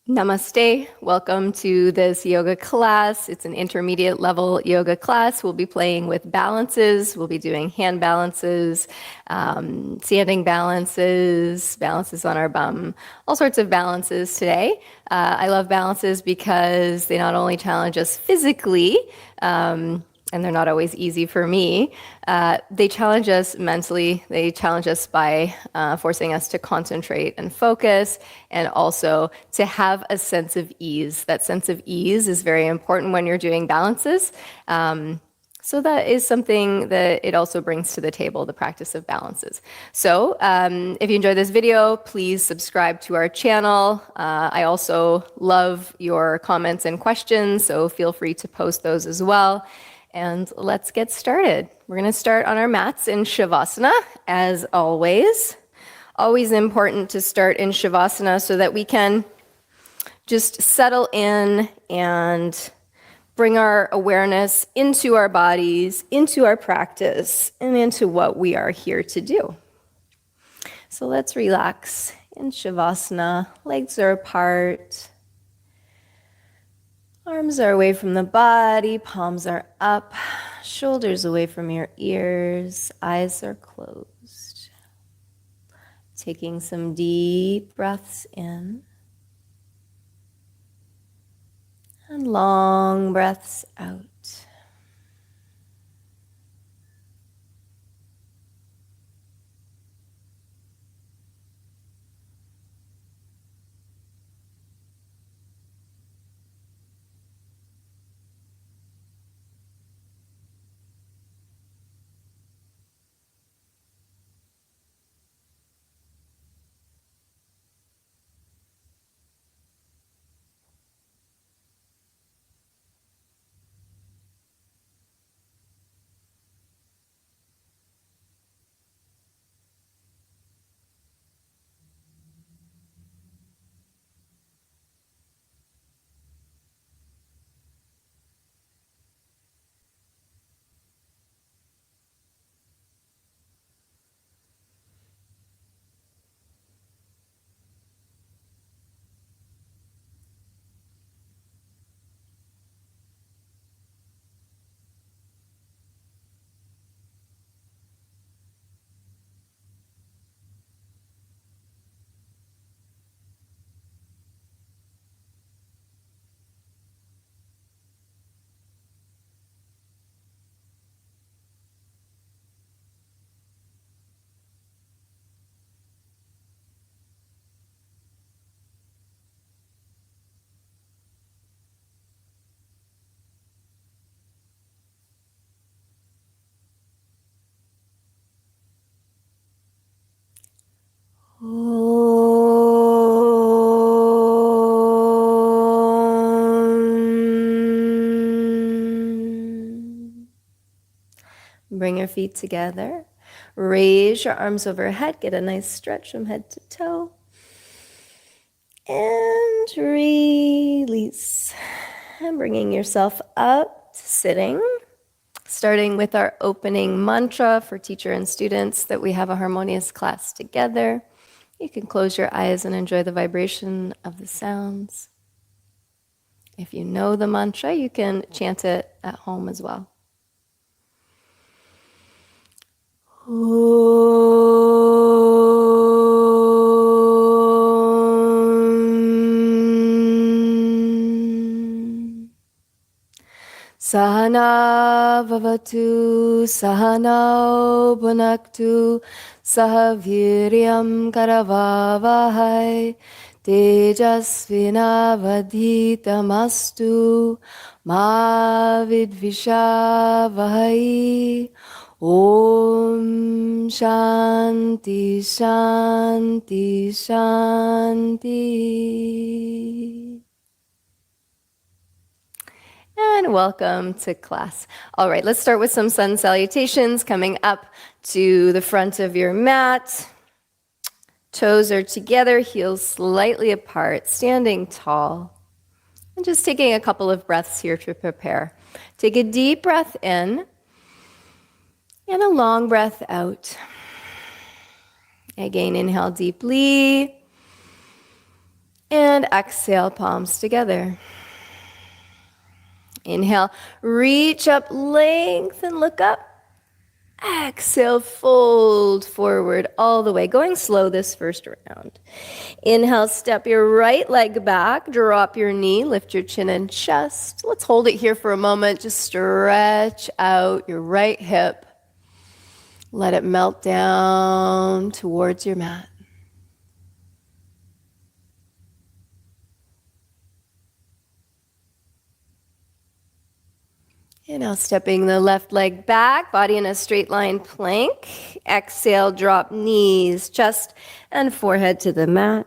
Namaste. Welcome to this yoga class. It's an intermediate level yoga class. We'll be playing with balances. We'll be doing hand balances, standing balances, balances on our bum, all sorts of balances today. I love balances because they not only challenge us physically, and they're not always easy for me. They challenge us mentally. They challenge us by forcing us to concentrate and focus, and also to have a sense of ease. That sense of ease is very important when you're doing balances. So that is something that it also brings to the table, the practice of balances. So if you enjoyed this video, please subscribe to our channel. I also love your comments and questions, so feel free to post those as well. And let's get started. We're going to start on our mats in Shavasana, as always. Always important to start in Shavasana so that we can just settle in and bring our awareness into our bodies, into our practice, and into what we are here to do. So let's relax in Shavasana. Legs are apart. Arms are away from the body, palms are up, shoulders away from your ears, eyes are closed. Taking some deep breaths in and long breaths out. Bring your feet together. Raise your arms overhead. Get a nice stretch from head to toe. And release. And bringing yourself up to sitting. Starting with our opening mantra for teacher and students that we have a harmonious class together. You can close your eyes and enjoy the vibration of the sounds. If you know the mantra, you can chant it at home as well. Sahana vavatu, sahana bhunaktu, sahaviryam karavavahai, tejasvinavadhitamastu, ma vidvishavahai. Om Shanti Shanti Shanti. And welcome to class. All right, let's start with some sun salutations. Coming up to the front of your mat. Toes are together, heels slightly apart, standing tall. And just taking a couple of breaths here to prepare. Take a deep breath in. And a long breath out. Again, inhale deeply. And exhale, palms together. Inhale, reach up, lengthen, look up. Exhale, fold forward all the way. Going slow this first round. Inhale, step your right leg back, drop your knee, lift your chin and chest. Let's hold it here for a moment. Just stretch out your right hip. Let it melt down towards your mat. And now stepping the left leg back, body in a straight line plank. Exhale, drop knees, chest, and forehead to the mat.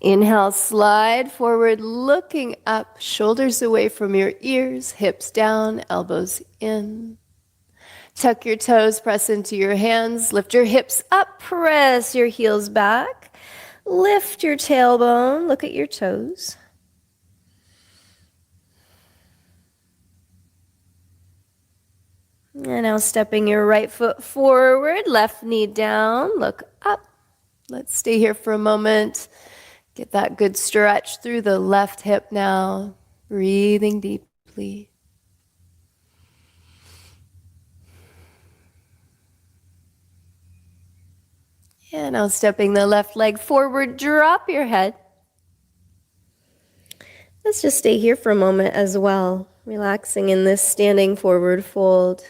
Inhale, slide forward, looking up, shoulders away from your ears, hips down, elbows in. Tuck your toes, press into your hands, lift your hips up, press your heels back. Lift your tailbone, look at your toes. And now stepping your right foot forward, left knee down, look up. Let's stay here for a moment. Get that good stretch through the left hip now, breathing deeply. And now stepping the left leg forward, drop your head. Let's just stay here for a moment as well, relaxing in this standing forward fold.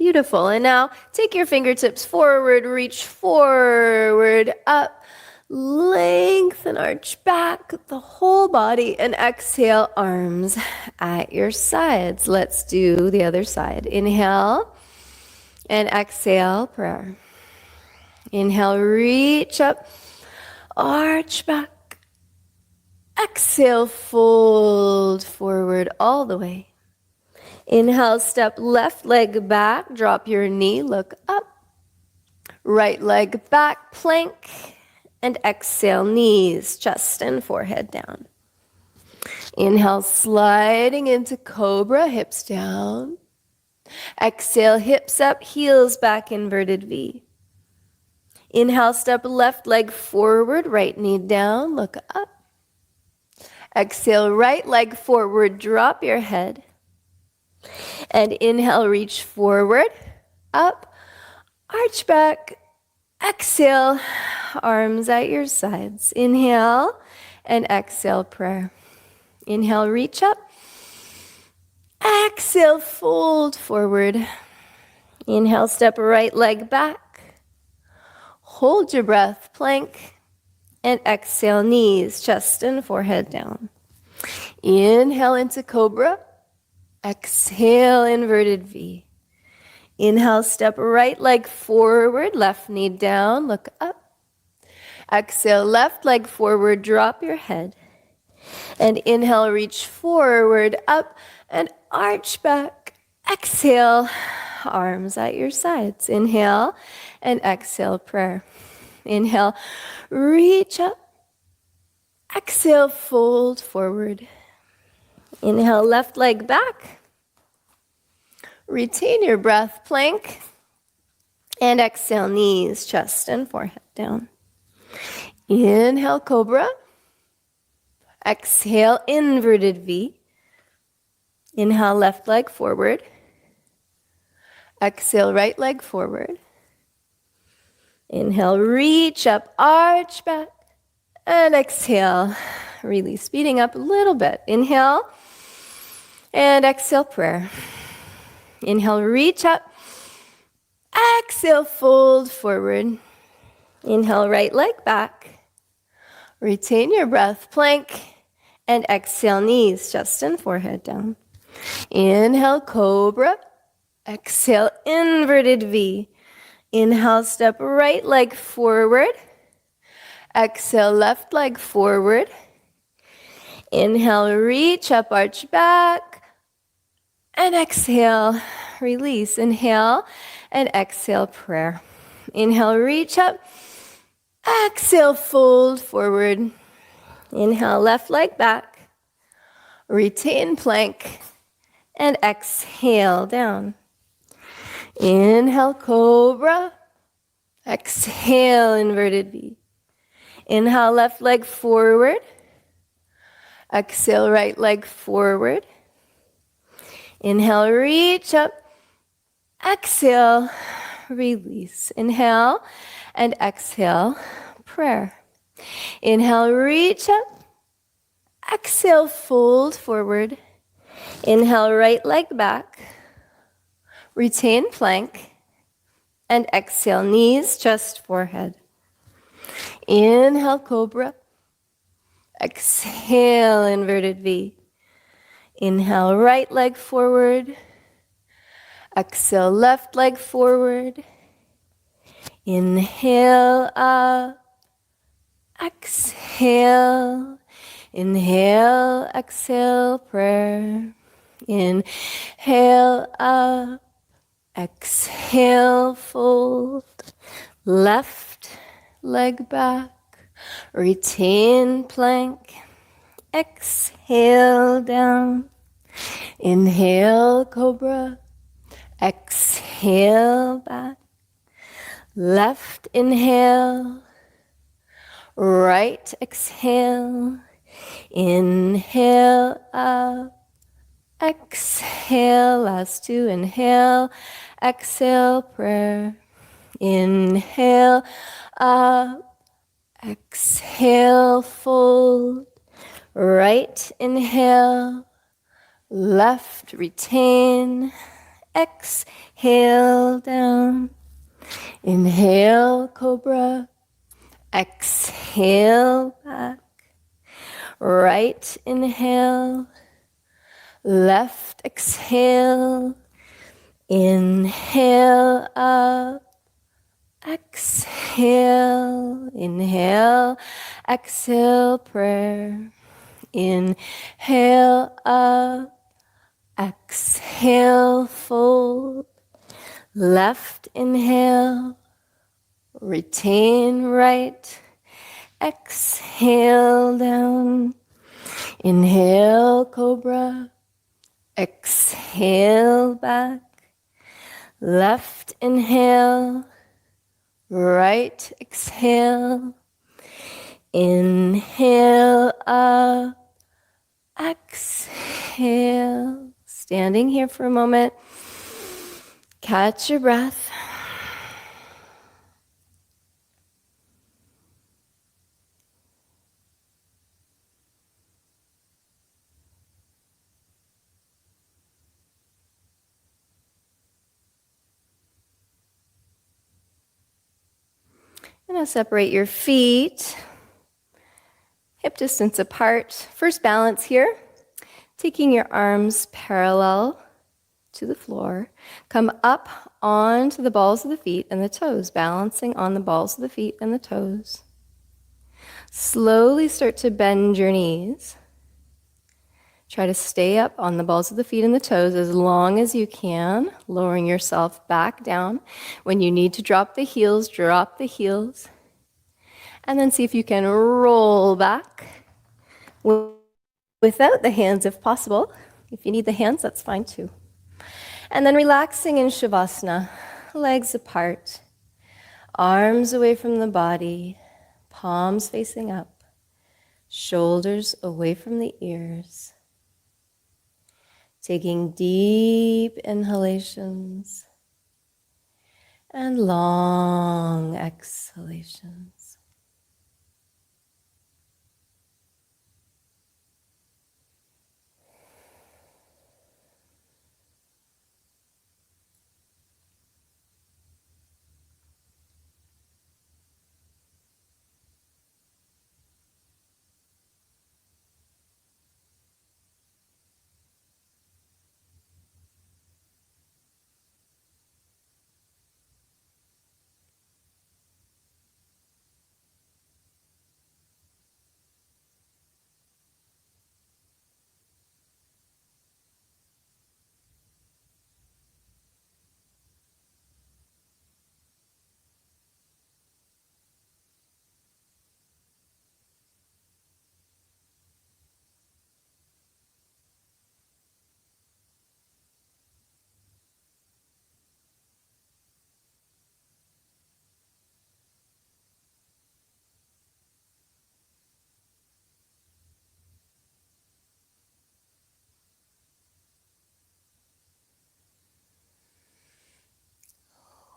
Beautiful. And now take your fingertips forward, reach forward, up, lengthen, arch back the whole body, and exhale, arms at your sides. Let's do the other side. Inhale and exhale, prayer. Inhale, reach up, arch back. Exhale, fold forward all the way. Inhale, step left leg back, drop your knee, look up. Right leg back, plank, and exhale, knees, chest, and forehead down. Inhale, sliding into cobra, hips down. Exhale, hips up, heels back, inverted V. Inhale, step left leg forward, right knee down, look up. Exhale, right leg forward, drop your head. And inhale, reach forward, up, arch back. Exhale, arms at your sides. Inhale and exhale, prayer. Inhale, reach up. Exhale, fold forward. Inhale, step right leg back. Hold your breath, plank. And exhale, knees, chest, and forehead down. Inhale into cobra. Exhale, inverted V. Inhale, step right leg forward, left knee down, look up. Exhale, left leg forward, drop your head. And inhale, reach forward, up, and arch back. Exhale, arms at your sides. Inhale, and exhale, prayer. Inhale, reach up. Exhale, fold forward. Inhale, left leg back. Retain your breath, plank. And exhale, knees, chest, and forehead down. Inhale, cobra. Exhale, inverted V. Inhale, left leg forward. Exhale, right leg forward. Inhale, reach up, arch back. And exhale, release, speeding up a little bit. Inhale. And exhale, prayer. Inhale, reach up. Exhale, fold forward. Inhale, right leg back. Retain your breath, plank. And exhale, knees, chest, and forehead down. Inhale, cobra. Exhale, inverted V. Inhale, step right leg forward. Exhale, left leg forward. Inhale, reach up, arch back. And exhale, release. Inhale and exhale, prayer. Inhale, reach up. Exhale, fold forward. Inhale, left leg back. Retain plank. And exhale down. Inhale, cobra. Exhale, inverted V. Inhale, left leg forward. Exhale, right leg forward. Inhale, reach up. Exhale, release. Inhale and exhale, prayer. Inhale, reach up. Exhale, fold forward. Inhale, right leg back. Retain plank. And exhale, knees, chest, forehead. Inhale, cobra. Exhale, inverted V. Inhale, right leg forward. Exhale, left leg forward. Inhale up. Exhale. Inhale, exhale, prayer. Inhale up. Exhale, fold. Left leg back. Retain plank. Exhale down. Inhale, cobra. Exhale back. Left inhale. Right exhale. Inhale up. Exhale. Last two. Inhale. Exhale. Prayer. Inhale up. Exhale. Fold. Right inhale. Left retain. Exhale down. Inhale, cobra. Exhale back. Right inhale. Left exhale. Inhale up. Exhale. Inhale. Exhale, prayer. Inhale up. Exhale, fold. Left inhale. Retain right. Exhale down. Inhale, cobra. Exhale back. Left inhale. Right exhale. Inhale up. Exhale. Standing here for a moment. Catch your breath. Now separate your feet, hip distance apart. First balance here, taking your arms parallel to the floor. Come up onto the balls of the feet and the toes, balancing on the balls of the feet and the toes. Slowly start to bend your knees. Try to stay up on the balls of the feet and the toes as long as you can, lowering yourself back down. When you need to drop the heels, drop the heels. And then see if you can roll back without the hands if possible. If you need the hands, that's fine too. And then relaxing in Shavasana, legs apart, arms away from the body, palms facing up, shoulders away from the ears. Taking deep inhalations and long exhalations.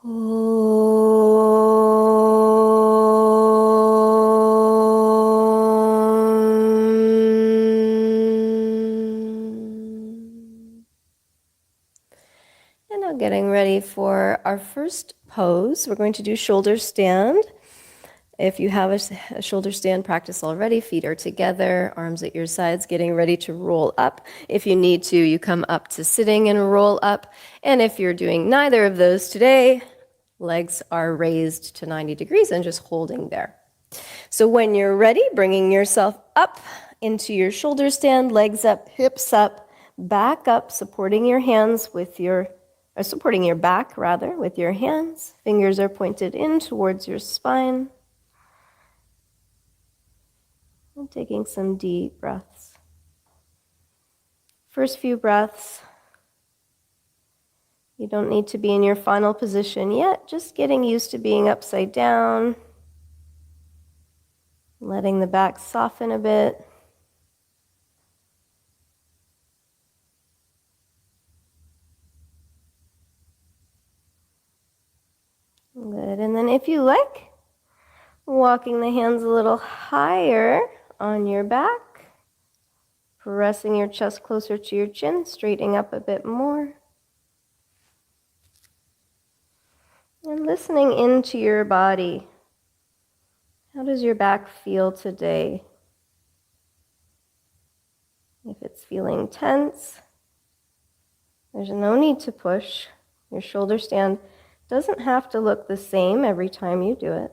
And now getting ready for our first pose. We're going to do shoulder stand. If you have a shoulder stand practice already, feet are together, arms at your sides, getting ready to roll up. If you need to, you come up to sitting and roll up. And if you're doing neither of those today, legs are raised to 90 degrees and just holding there. So when you're ready, bringing yourself up into your shoulder stand, legs up, hips up, back up, supporting your hands with supporting your back rather with your hands. Fingers are pointed in towards your spine. And taking some deep breaths. First few breaths. You don't need to be in your final position yet, just getting used to being upside down. Letting the back soften a bit. Good, and then if you like, walking the hands a little higher on your back, pressing your chest closer to your chin, straightening up a bit more. And listening into your body. How does your back feel today? If it's feeling tense, there's no need to push. Your shoulder stand doesn't have to look the same every time you do it.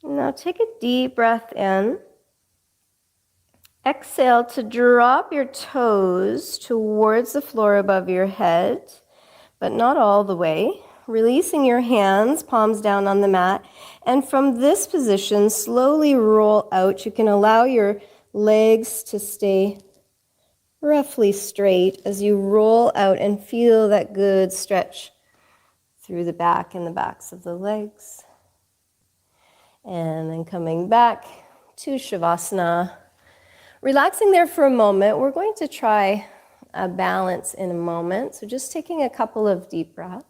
Now take a deep breath in. Exhale to drop your toes towards the floor above your head, but not all the way. Releasing your hands, palms down on the mat. And from this position, slowly roll out. You can allow your legs to stay roughly straight as you roll out and feel that good stretch through the back and the backs of the legs. And then coming back to Shavasana. Relaxing there for a moment. We're going to try a balance in a moment. So just taking a couple of deep breaths.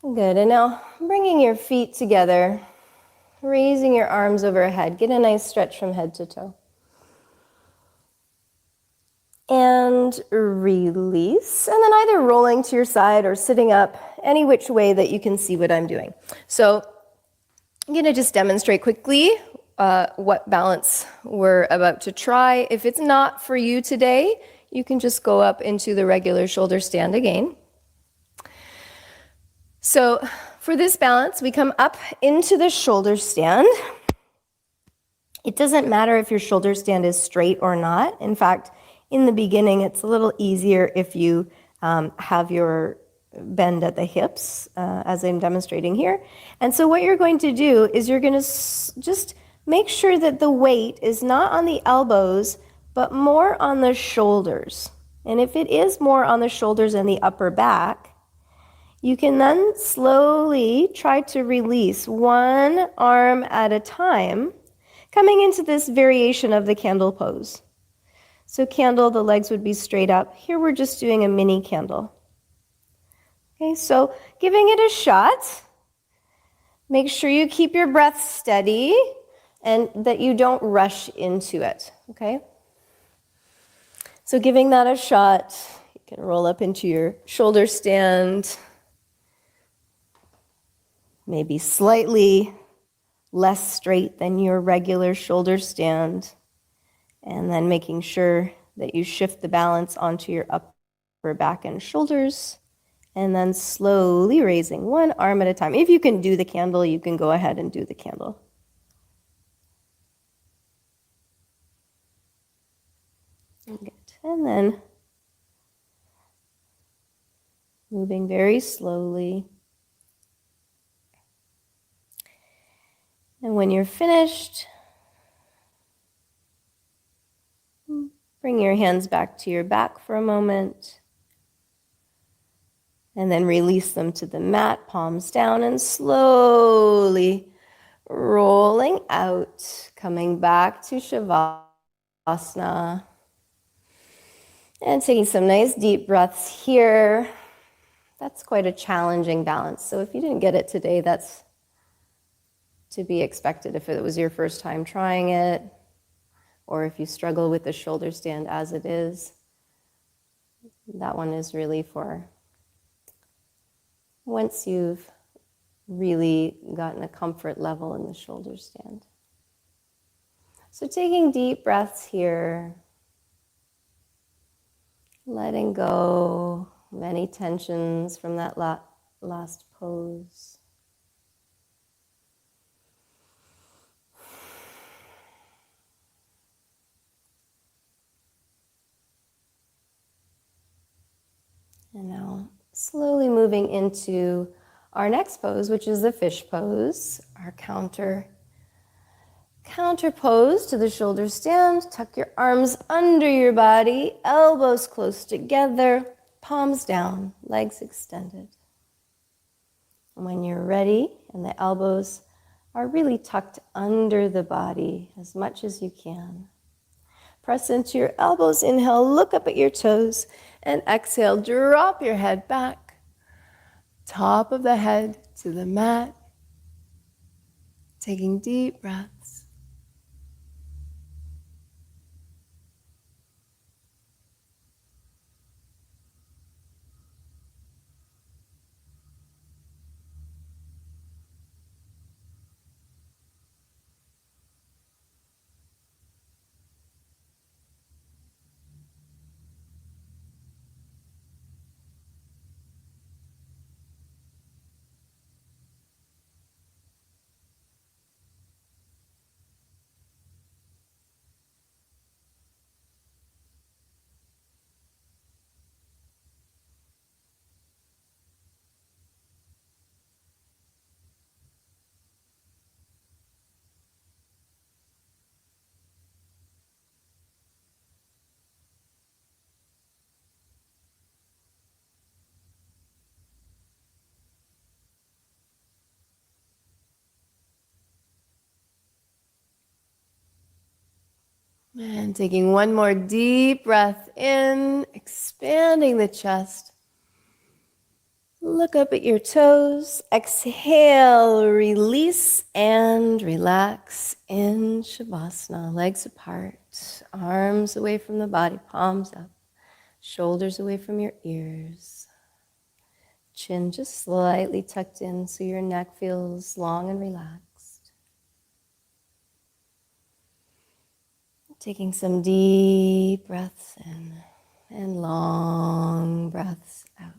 Good, and now bringing your feet together, raising your arms overhead. Get a nice stretch from head to toe. And release, and then either rolling to your side or sitting up, any which way that you can see what I'm doing. So I'm going to just demonstrate quickly what balance we're about to try. If it's not for you today, you can just go up into the regular shoulder stand again. So for this balance, we come up into the shoulder stand. It doesn't matter if your shoulder stand is straight or not. In fact, in the beginning, it's a little easier if you have your bend at the hips, as I'm demonstrating here. And so what you're going to do is you're going to just make sure that the weight is not on the elbows, but more on the shoulders. And if it is more on the shoulders and the upper back, you can then slowly try to release one arm at a time, coming into this variation of the candle pose. So candle, the legs would be straight up. Here we're just doing a mini candle. Okay, so giving it a shot. Make sure you keep your breath steady. and that you don't rush into it, okay? So giving that a shot, you can roll up into your shoulder stand, maybe slightly less straight than your regular shoulder stand, and then making sure that you shift the balance onto your upper back and shoulders, and then slowly raising one arm at a time. If you can do the candle, you can go ahead and do the candle. Good. And then moving very slowly. And when you're finished, bring your hands back to your back for a moment. And then release them to the mat, palms down, and slowly rolling out, coming back to Shavasana. And taking some nice deep breaths here. That's quite a challenging balance. So if you didn't get it today, that's to be expected if it was your first time trying it, or if you struggle with the shoulder stand as it is. That one is really for once you've really gotten a comfort level in the shoulder stand. So taking deep breaths here, letting go of any tensions from that last pose. And now slowly moving into our next pose, which is the fish pose, our counter pose to the shoulder stand. Tuck your arms under your body, elbows close together, palms down, legs extended. And when you're ready and the elbows are really tucked under the body as much as you can, press into your elbows, inhale, look up at your toes, and exhale, drop your head back, top of the head to the mat, taking deep breaths. And taking one more deep breath in, expanding the chest. Look up at your toes. Exhale, release and relax in Shavasana. Legs apart, arms away from the body, palms up, shoulders away from your ears. Chin just slightly tucked in so your neck feels long and relaxed. Taking some deep breaths in and long breaths out.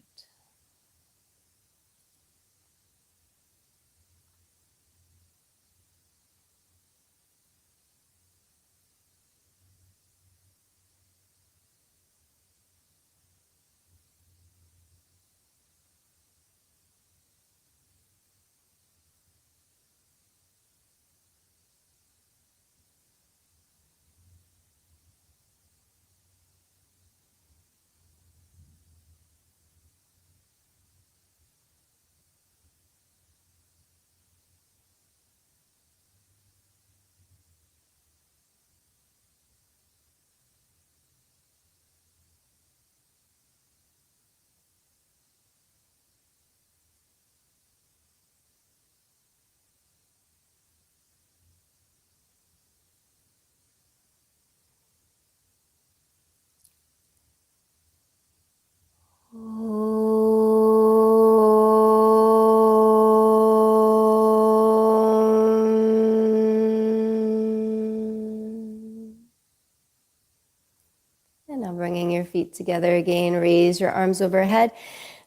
Now bringing your feet together again, raise your arms overhead.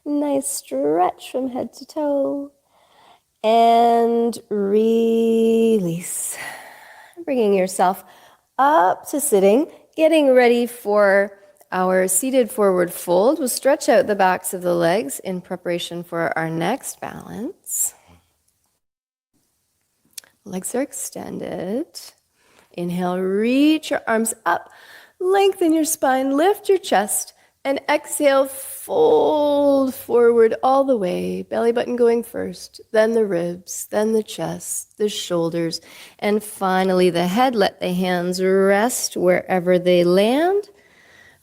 Nice stretch from head to toe. And release. Bringing yourself up to sitting, getting ready for our seated forward fold. We'll stretch out the backs of the legs in preparation for our next balance. Legs are extended. Inhale, reach your arms up, lengthen your spine, lift your chest, and exhale, fold forward all the way. Belly button going first, then the ribs, then the chest, the shoulders, and finally the head. Let the hands rest wherever they land,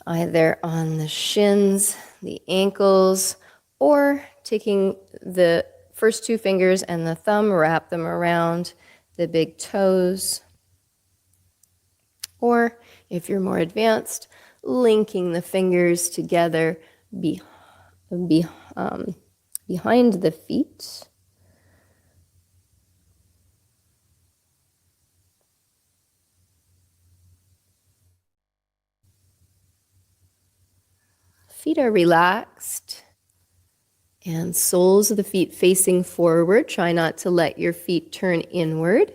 either on the shins, the ankles, or taking the first two fingers and the thumb, wrap them around the big toes. Or if you're more advanced, linking the fingers together behind the feet. Feet are relaxed and soles of the feet facing forward. Try not to let your feet turn inward.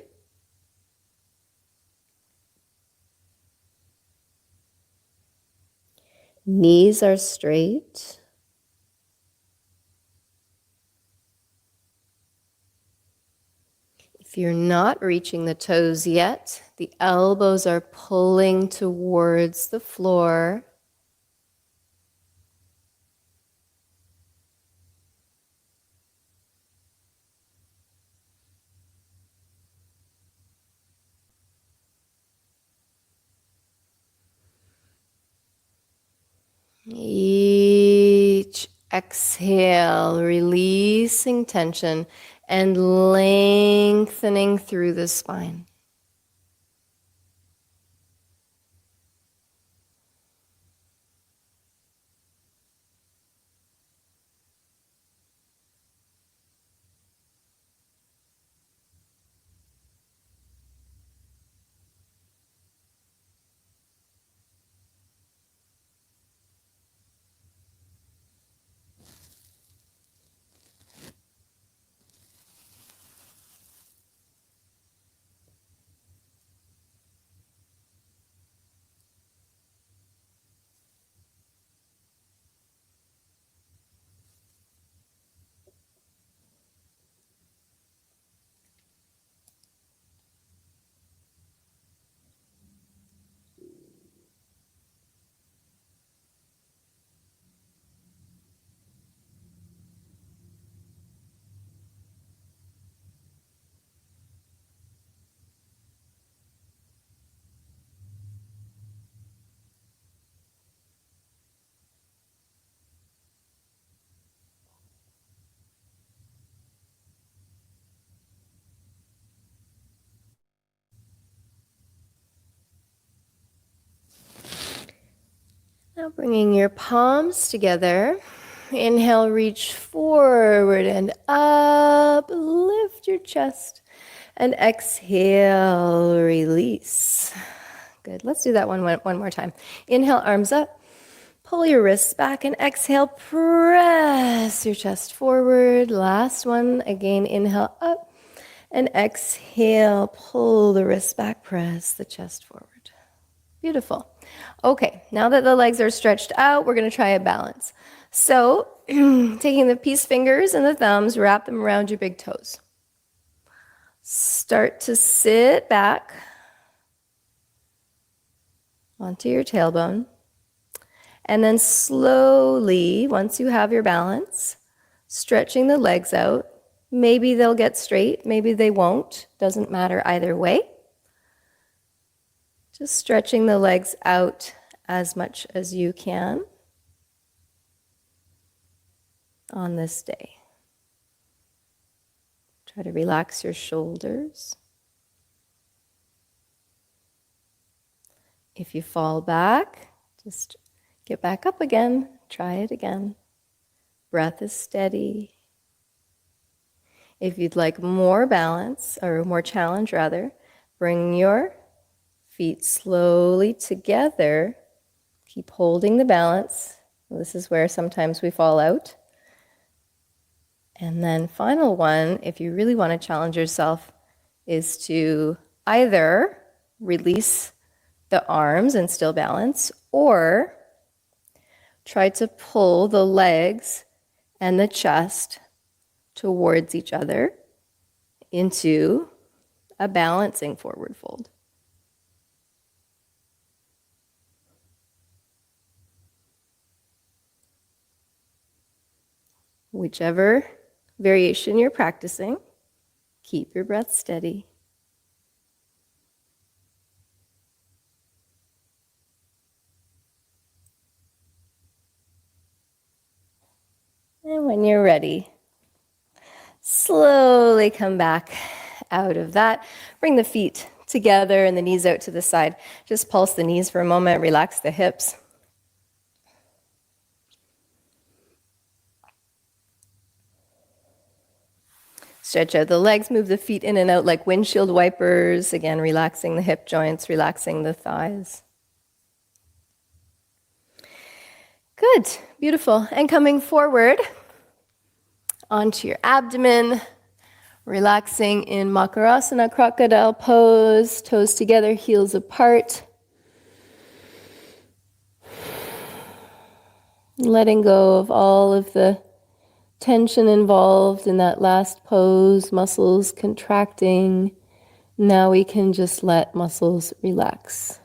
Knees are straight. If you're not reaching the toes yet, the elbows are pulling towards the floor. Each exhale, releasing tension and lengthening through the spine. Now bringing your palms together. Inhale, reach forward and up. Lift your chest. And exhale, release. Good. Let's do that one more time. Inhale, arms up. Pull your wrists back and exhale, press your chest forward. Last one. Again, inhale up. And exhale, pull the wrists back, press the chest forward. Beautiful. Okay, now that the legs are stretched out, we're going to try a balance. So, taking the peace fingers and the thumbs, wrap them around your big toes. Start to sit back onto your tailbone. And then slowly, once you have your balance, stretching the legs out. Maybe they'll get straight, maybe they won't. Doesn't matter either way. Just stretching the legs out as much as you can on this day. Try to relax your shoulders. If you fall back, just get back up again. Try it again. Breath is steady. If you'd like more balance, or more challenge rather, bring your feet slowly together. Keep holding the balance. This is where sometimes we fall out. And then final one, if you really want to challenge yourself, is to either release the arms and still balance, or try to pull the legs and the chest towards each other into a balancing forward fold. Whichever variation you're practicing, keep your breath steady. And when you're ready, slowly come back out of that. Bring the feet together and the knees out to the side. Just pulse the knees for a moment, relax the hips. Stretch out the legs, move the feet in and out like windshield wipers. Again, relaxing the hip joints, relaxing the thighs. Good, beautiful. And coming forward onto your abdomen, relaxing in Makarasana, crocodile pose, toes together, heels apart. Letting go of all of the tension involved in that last pose, muscles contracting. Now we can just let muscles relax.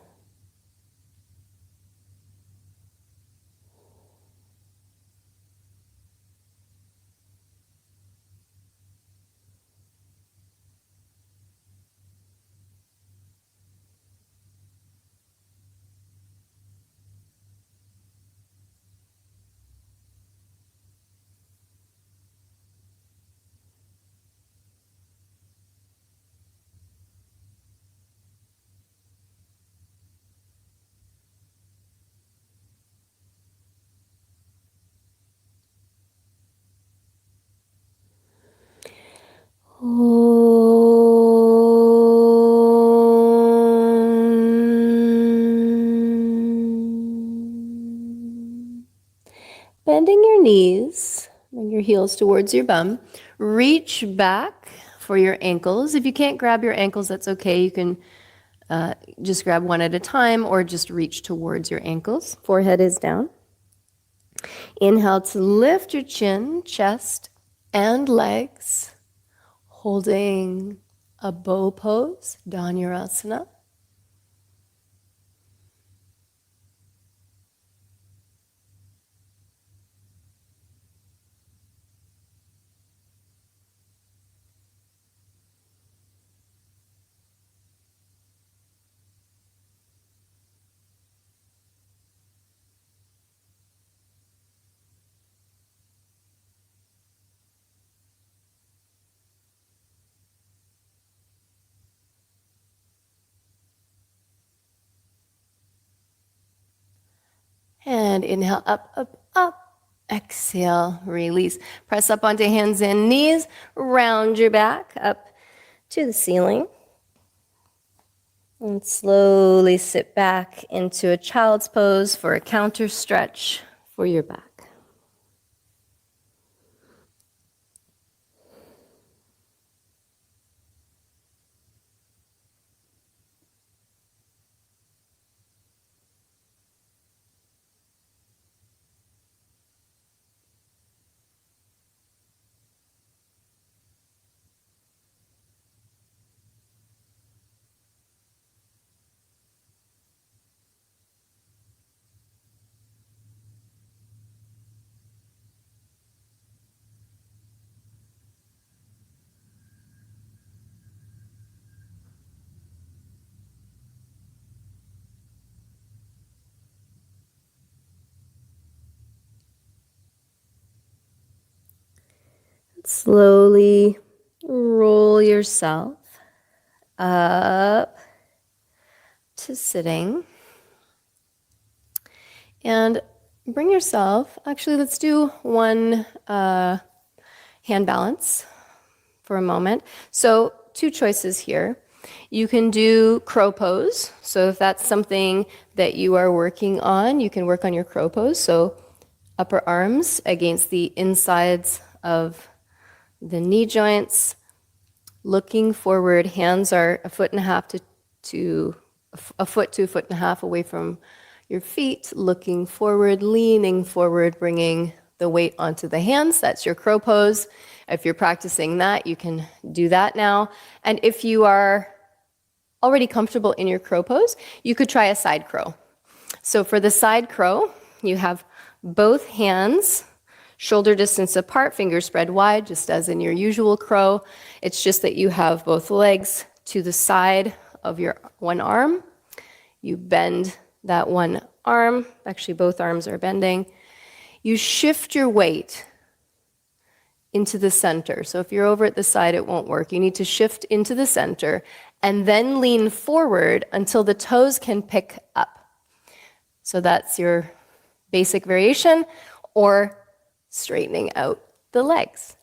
Bending your knees, bring your heels towards your bum. Reach back for your ankles. If you can't grab your ankles, that's okay. You can just grab one at a time or just reach towards your ankles. Forehead is down. Inhale to lift your chin, chest, and legs, holding a bow pose, Dhanurasana. And inhale, up, up, up. Exhale, release. Press up onto hands and knees. Round your back up to the ceiling. And slowly sit back into a child's pose for a counter stretch for your back. Slowly roll yourself up to sitting. And bring yourself, actually let's do one hand balance for a moment. So 2 choices here. You can do crow pose. So if that's something that you are working on, you can work on your crow pose. So upper arms against the insides of the knee joints, looking forward. Hands are a foot and a half to a foot to a foot and a half away from your feet, looking forward, leaning forward, bringing the weight onto the hands. That's your crow pose. If you're practicing that, you can do that now. And if you are already comfortable in your crow pose, you could try a side crow. So for the side crow, you have both hands shoulder distance apart, fingers spread wide, just as in your usual crow. It's just that you have both legs to the side of your one arm. You bend that one arm. Actually, both arms are bending. You shift your weight into the center. So if you're over at the side, it won't work. You need to shift into the center and then lean forward until the toes can pick up. So that's your basic variation, or straightening out the legs.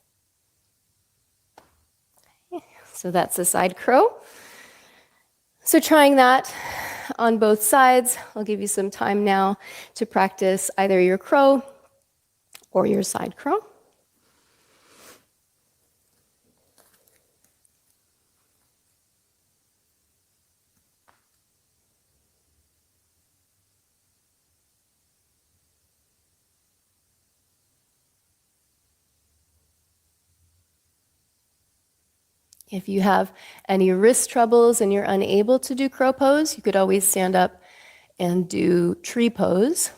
So that's the side crow. So trying that on both sides, I'll give you some time now to practice either your crow or your side crow. If you have any wrist troubles and you're unable to do crow pose, you could always stand up and do tree pose.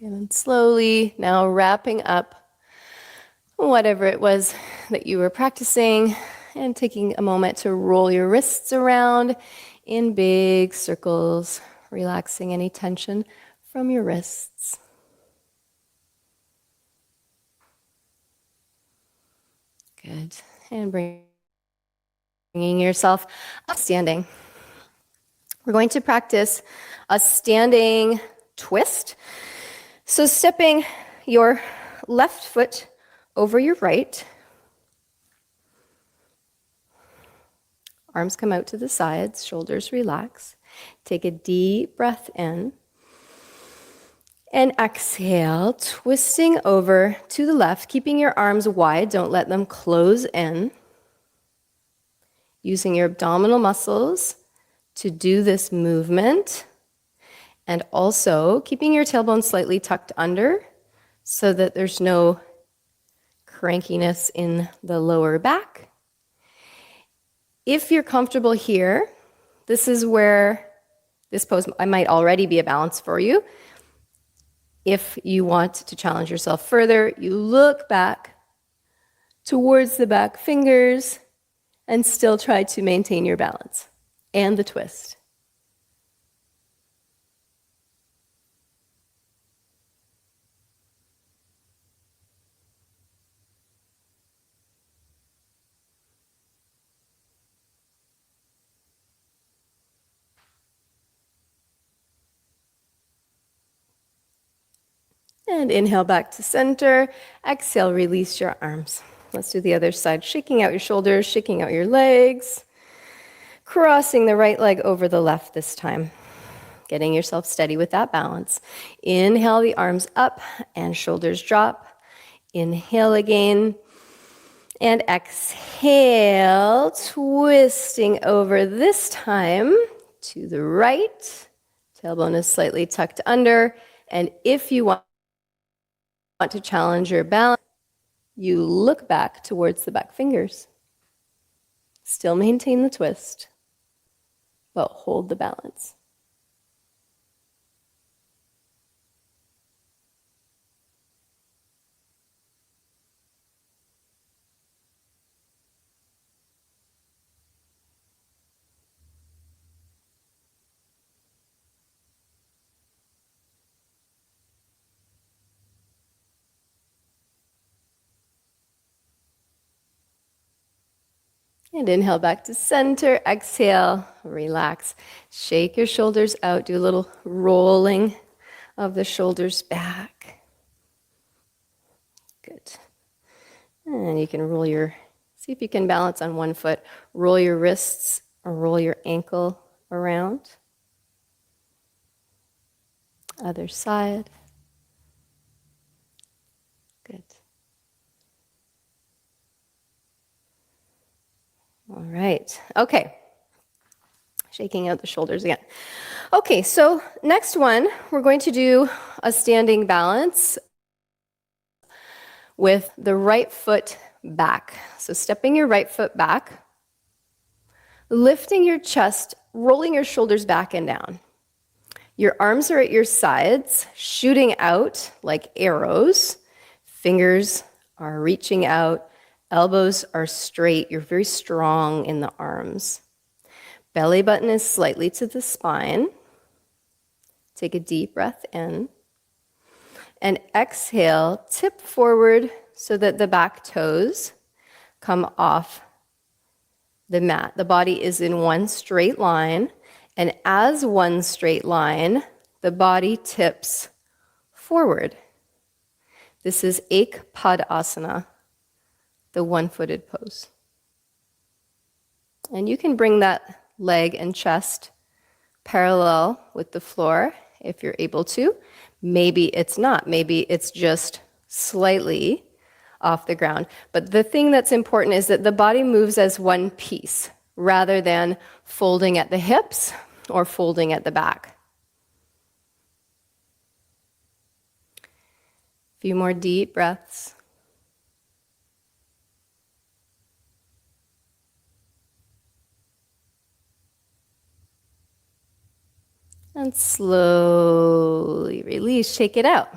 And slowly now wrapping up whatever it was that you were practicing and taking a moment to roll your wrists around in big circles, relaxing any tension from your wrists. Good. And bringing yourself up standing. We're going to practice a standing twist. So stepping your left foot over your right, arms come out to the sides, shoulders relax. Take a deep breath in and exhale, twisting over to the left, keeping your arms wide, don't let them close in. Using your abdominal muscles to do this movement. And also keeping your tailbone slightly tucked under so that there's no crankiness in the lower back. If you're comfortable here, this is where this pose might already be a balance for you. If you want to challenge yourself further, you look back towards the back fingers and still try to maintain your balance and the twist. And inhale back to center. Exhale, release your arms. Let's do the other side. Shaking out your shoulders, shaking out your legs. Crossing the right leg over the left this time. Getting yourself steady with that balance. Inhale, the arms up and shoulders drop. Inhale again. And exhale, twisting over this time to the right. Tailbone is slightly tucked under. And if you want to challenge your balance, you look back towards the back fingers. Still maintain the twist, but hold the balance. And inhale back to center. Exhale, relax. Shake your shoulders out. Do a little rolling of the shoulders back. Good. And you can see if you can balance on one foot. Roll your wrists or roll your ankle around. Other side. Good. All right. Okay. Shaking out the shoulders again. Okay, so next one, we're going to do a standing balance with the right foot back. So stepping your right foot back, lifting your chest, rolling your shoulders back and down. Your arms are at your sides, shooting out like arrows. Fingers are reaching out. Elbows are straight. You're very strong in the arms. Belly button is slightly to the spine. Take a deep breath in. And exhale, tip forward so that the back toes come off the mat. The body is in one straight line. And as one straight line, the body tips forward. This is Ekpadasana, the one-footed pose. And you can bring that leg and chest parallel with the floor if you're able to. Maybe it's not. Maybe it's just slightly off the ground. But the thing that's important is that the body moves as one piece rather than folding at the hips or folding at the back. A few more deep breaths. And slowly release, shake it out.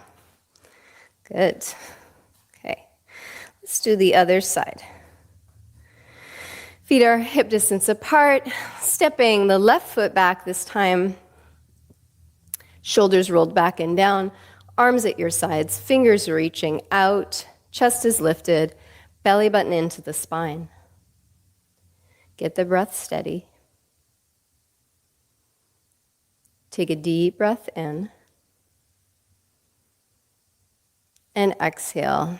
Good. Okay, let's do the other side. Feet are hip distance apart, stepping the left foot back this time. Shoulders rolled back and down, arms at your sides, fingers reaching out, chest is lifted, belly button into the spine. Get the breath steady. Take a deep breath in. And exhale.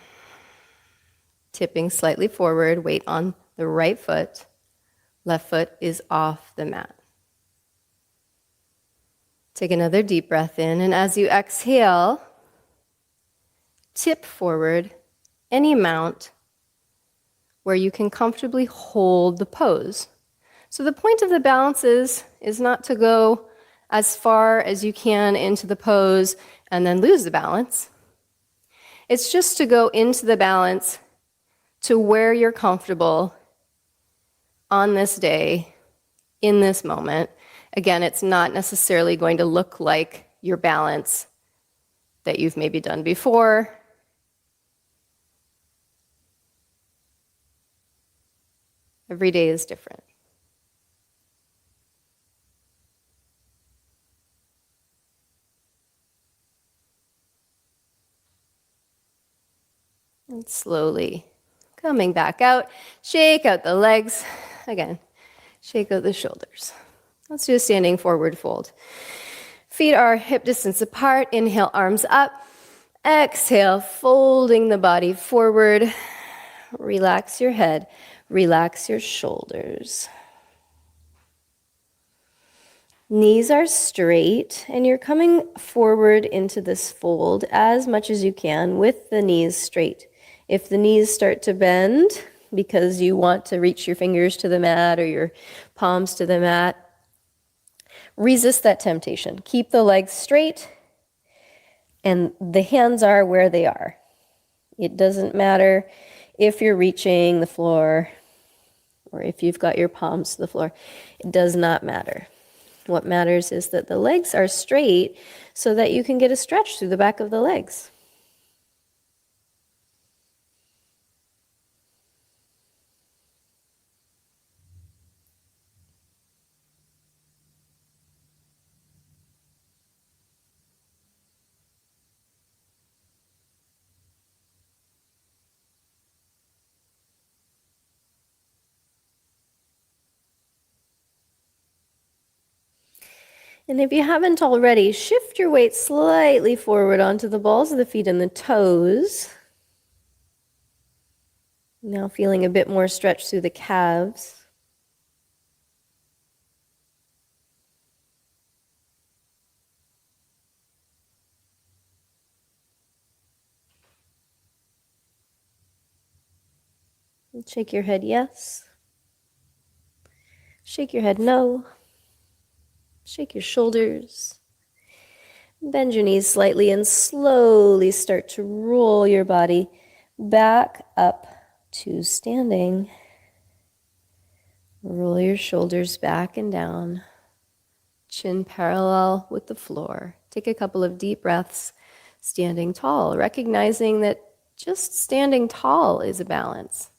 Tipping slightly forward, weight on the right foot. Left foot is off the mat. Take another deep breath in, and as you exhale, tip forward any amount where you can comfortably hold the pose. So the point of the balance is not to go as far as you can into the pose and then lose the balance. It's just to go into the balance to where you're comfortable on this day, in this moment. Again, it's not necessarily going to look like your balance that you've maybe done before. Every day is different. And slowly coming back out, shake out the legs. Again, shake out the shoulders. Let's do a standing forward fold. Feet are hip distance apart. Inhale, arms up. Exhale, folding the body forward. Relax your head. Relax your shoulders. Knees are straight, and you're coming forward into this fold as much as you can with the knees straight. If the knees start to bend because you want to reach your fingers to the mat or your palms to the mat, resist that temptation. Keep the legs straight, and the hands are where they are. It doesn't matter if you're reaching the floor or if you've got your palms to the floor. It does not matter. What matters is that the legs are straight so that you can get a stretch through the back of the legs. And if you haven't already, shift your weight slightly forward onto the balls of the feet and the toes. Now feeling a bit more stretch through the calves. And shake your head yes. Shake your head no. Shake your shoulders. Bend your knees slightly and slowly start to roll your body back up to standing. Roll your shoulders back and down. Chin parallel with the floor. Take a couple of deep breaths, standing tall, recognizing that just standing tall is a balance.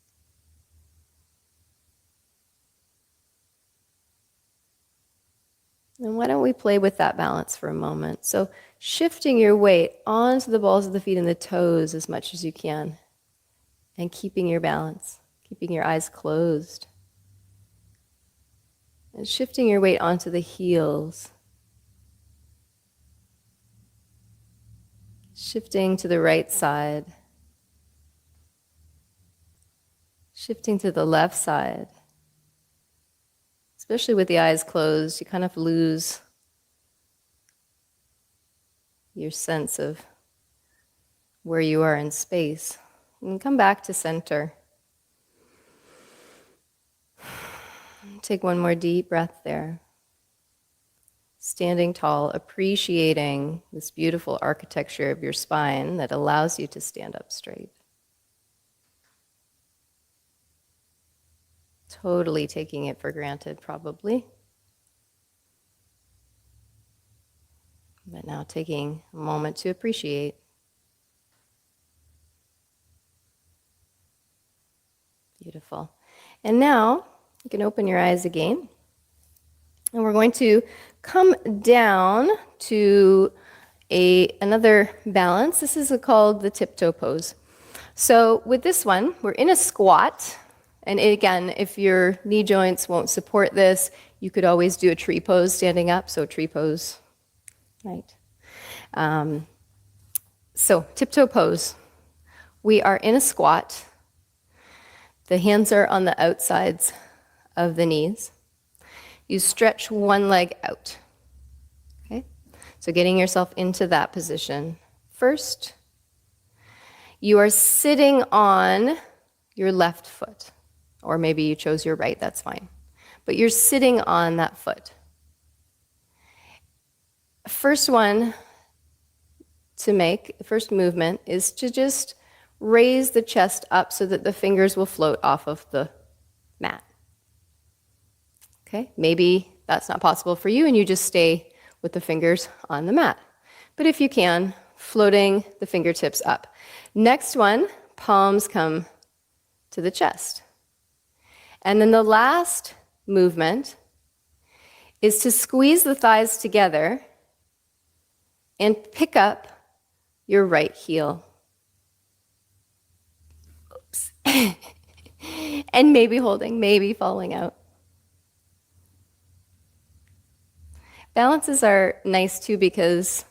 And why don't we play with that balance for a moment? So shifting your weight onto the balls of the feet and the toes as much as you can, and keeping your balance, keeping your eyes closed. And shifting your weight onto the heels. Shifting to the right side. Shifting to the left side. Especially with the eyes closed, you kind of lose your sense of where you are in space. And come back to center. Take one more deep breath there. Standing tall, appreciating this beautiful architecture of your spine that allows you to stand up straight. Totally taking it for granted, probably. But now taking a moment to appreciate. Beautiful. And now you can open your eyes again. And we're going to come down to another balance. This is called the tiptoe pose. So with this one, we're in a squat. And again, if your knee joints won't support this, you could always do a tree pose standing up. So tree pose, right? So tiptoe pose. We are in a squat. The hands are on the outsides of the knees. You stretch one leg out. Okay? So getting yourself into that position. First, you are sitting on your left foot. Or maybe you chose your right, that's fine. But you're sitting on that foot. First one to make, the first movement, is to just raise the chest up so that the fingers will float off of the mat. Okay, maybe that's not possible for you and you just stay with the fingers on the mat. But if you can, floating the fingertips up. Next one, palms come to the chest. And then the last movement is to squeeze the thighs together and pick up your right heel. Oops. And maybe holding, maybe falling out. Balances are nice too because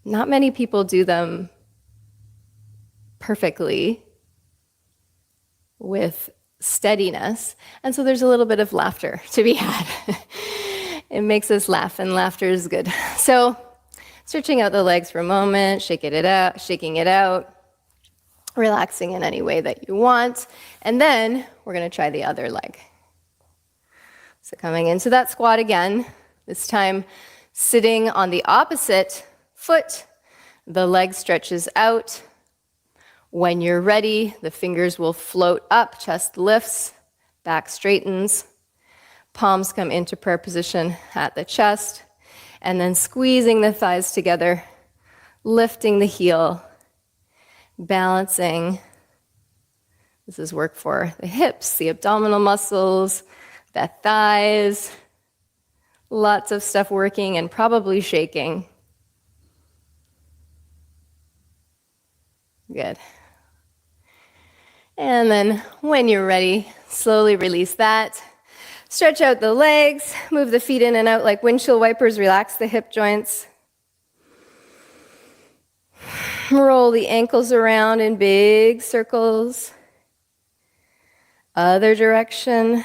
not many people do them perfectly with steadiness, and so there's a little bit of laughter to be had. It makes us laugh, and laughter is good. So, stretching out the legs for a moment, shaking it out, relaxing in any way that you want, and then we're going to try the other leg. So coming into that squat again, this time sitting on the opposite foot, the leg stretches out. When you're ready, the fingers will float up, chest lifts, back straightens, palms come into prayer position at the chest, and then squeezing the thighs together, lifting the heel, balancing. This is work for the hips, the abdominal muscles, the thighs, lots of stuff working and probably shaking. Good. And then when you're ready, slowly release that. Stretch out the legs, move the feet in and out like windshield wipers, relax the hip joints. Roll the ankles around in big circles. Other direction.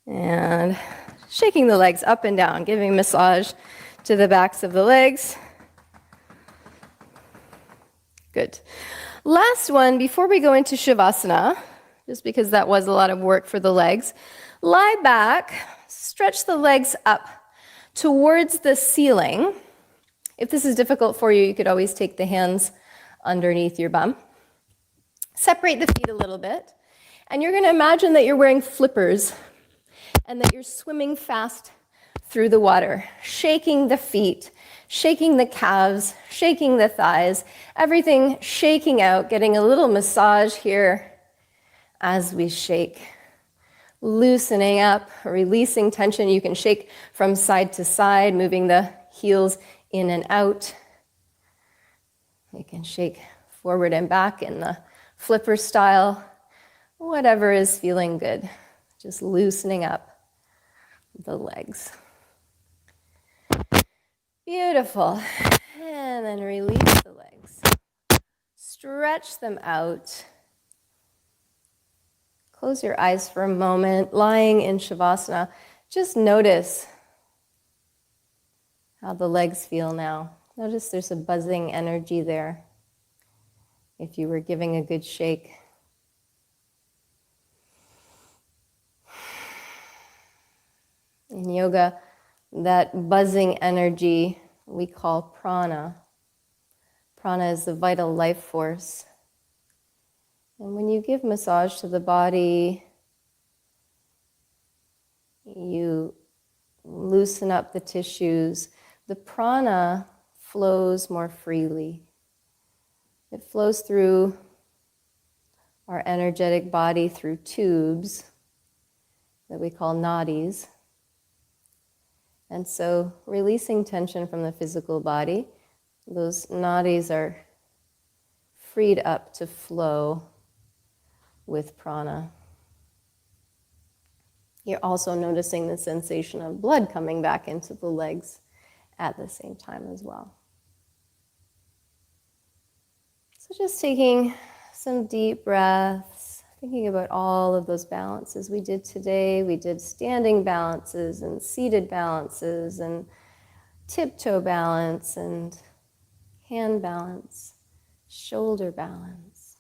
And shaking the legs up and down, giving massage to the backs of the legs. Good. Last one, before we go into Shavasana, just because that was a lot of work for the legs, lie back, stretch the legs up towards the ceiling. If this is difficult for you, you could always take the hands underneath your bum. Separate the feet a little bit, and you're going to imagine that you're wearing flippers and that you're swimming fast through the water, shaking the feet, shaking the calves, shaking the thighs, everything shaking out, getting a little massage here as we shake. Loosening up, releasing tension. You can shake from side to side, moving the heels in and out. You can shake forward and back in the flipper style. Whatever is feeling good. Just loosening up the legs. Beautiful. And then release the legs. Stretch them out. Close your eyes for a moment. Lying in Shavasana, just notice how the legs feel now. Notice there's a buzzing energy there. If you were giving a good shake. In yoga, that buzzing energy we call prana. Prana is the vital life force. And when you give massage to the body, you loosen up the tissues. The prana flows more freely. It flows through our energetic body through tubes that we call nadis. And so releasing tension from the physical body, those nadis are freed up to flow with prana. You're also noticing the sensation of blood coming back into the legs at the same time as well. So just taking some deep breaths, thinking about all of those balances we did today. We did standing balances and seated balances and tiptoe balance and hand balance, shoulder balance.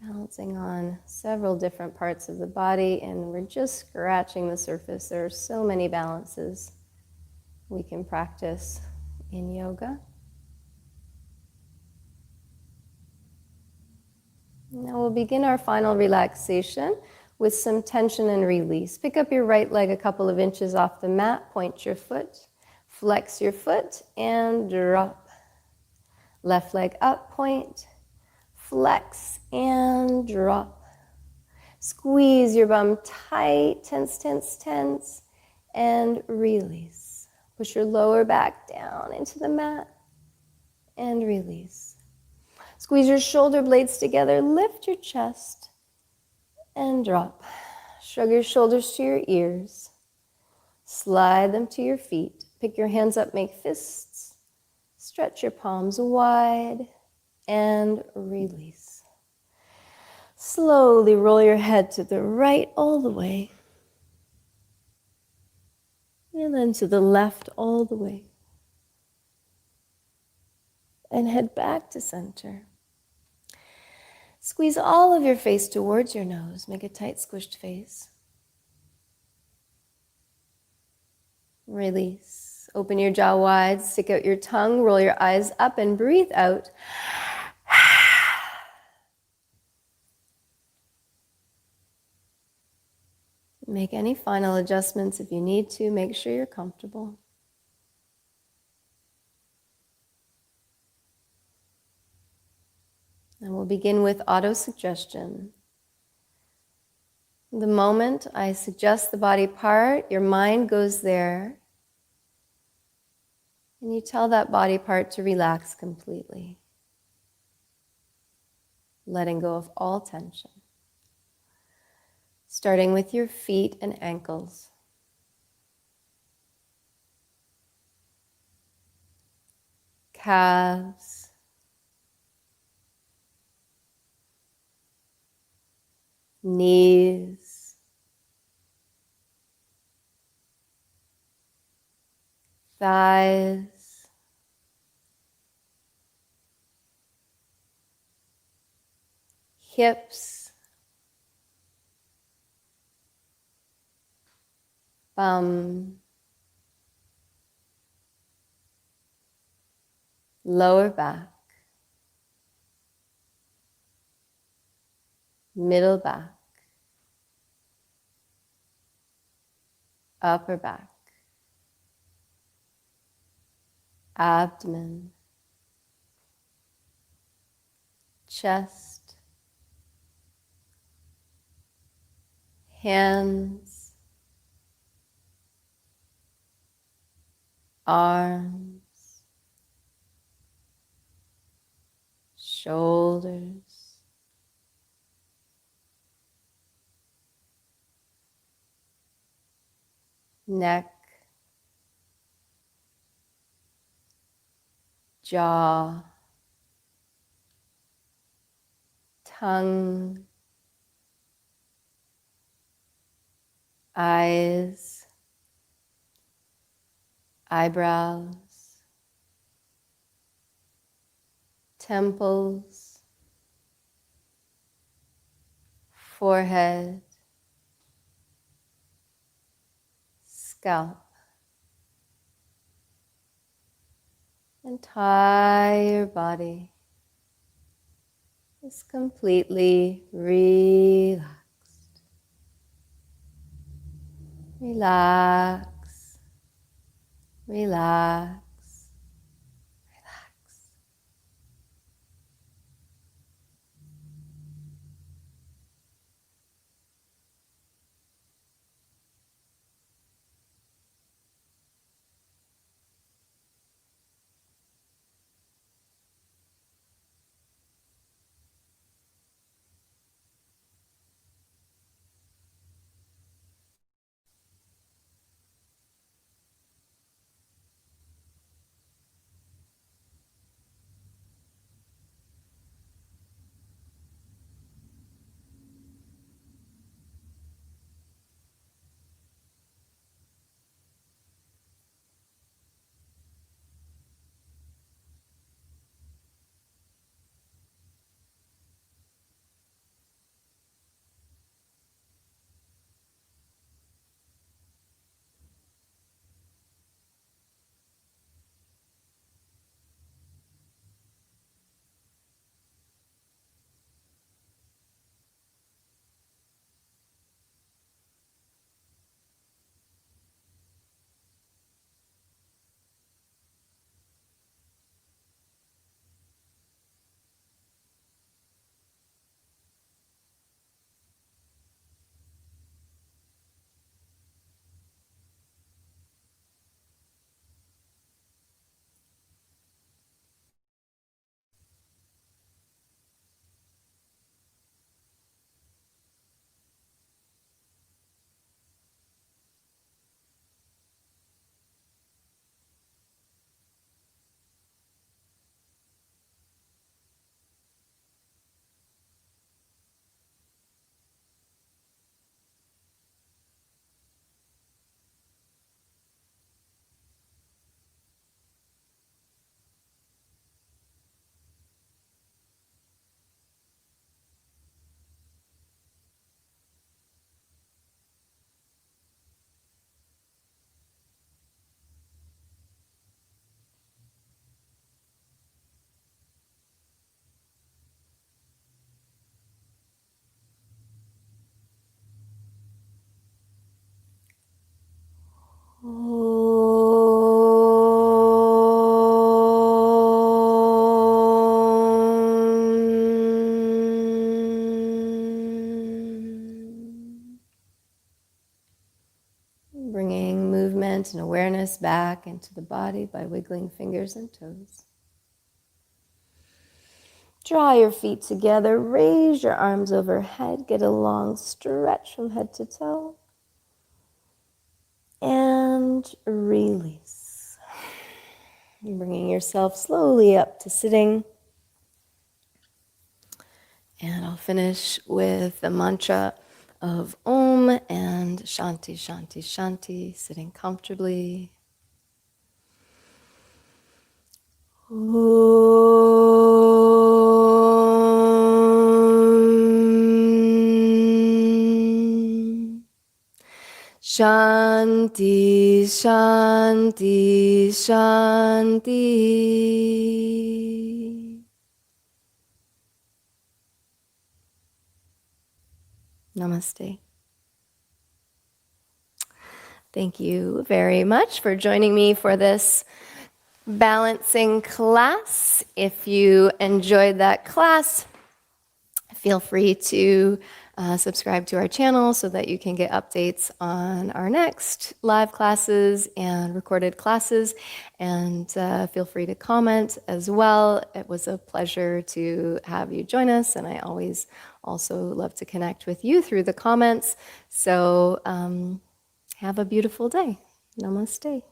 Balancing on several different parts of the body, and we're just scratching the surface. There are so many balances we can practice in yoga. Now we'll begin our final relaxation with some tension and release. Pick up your right leg a couple of inches off the mat, point your foot, flex your foot, and drop. Left leg up, point, flex, and drop. Squeeze your bum tight, tense, tense, tense, and release. Push your lower back down into the mat, and release. Squeeze your shoulder blades together, lift your chest, and drop. Shrug your shoulders to your ears. Slide them to your feet. Pick your hands up, make fists. Stretch your palms wide, and release. Slowly roll your head to the right all the way, and then to the left all the way. And head back to center. Squeeze all of your face towards your nose. Make a tight, squished face. Release. Open your jaw wide, stick out your tongue, roll your eyes up, and breathe out. Make any final adjustments if you need to. Make sure you're comfortable. And we'll begin with auto-suggestion. The moment I suggest the body part, your mind goes there, and you tell that body part to relax completely, letting go of all tension. starting with your feet and ankles. Calves, knees, thighs, hips, bum, lower back, middle back, upper back, abdomen, chest, hands, arms, shoulders, neck, jaw, tongue, eyes, eyebrows, temples, forehead, scalp, entire body is completely relaxed. Relax, relax, relax. Bringing movement and awareness back into the body by wiggling fingers and toes. Draw your feet together, raise your arms overhead, get a long stretch from head to toe, and release. Bringing yourself slowly up to sitting. And I'll finish with the mantra of Om and Shanti, Shanti, Shanti, sitting comfortably. Om. Shanti, Shanti, Shanti. Namaste. Thank you very much for joining me for this balancing class. If you enjoyed that class, feel free to subscribe to our channel so that you can get updates on our next live classes and recorded classes. And feel free to comment as well. It was a pleasure to have you join us, and I always also love to connect with you through the comments. So have a beautiful day. Namaste.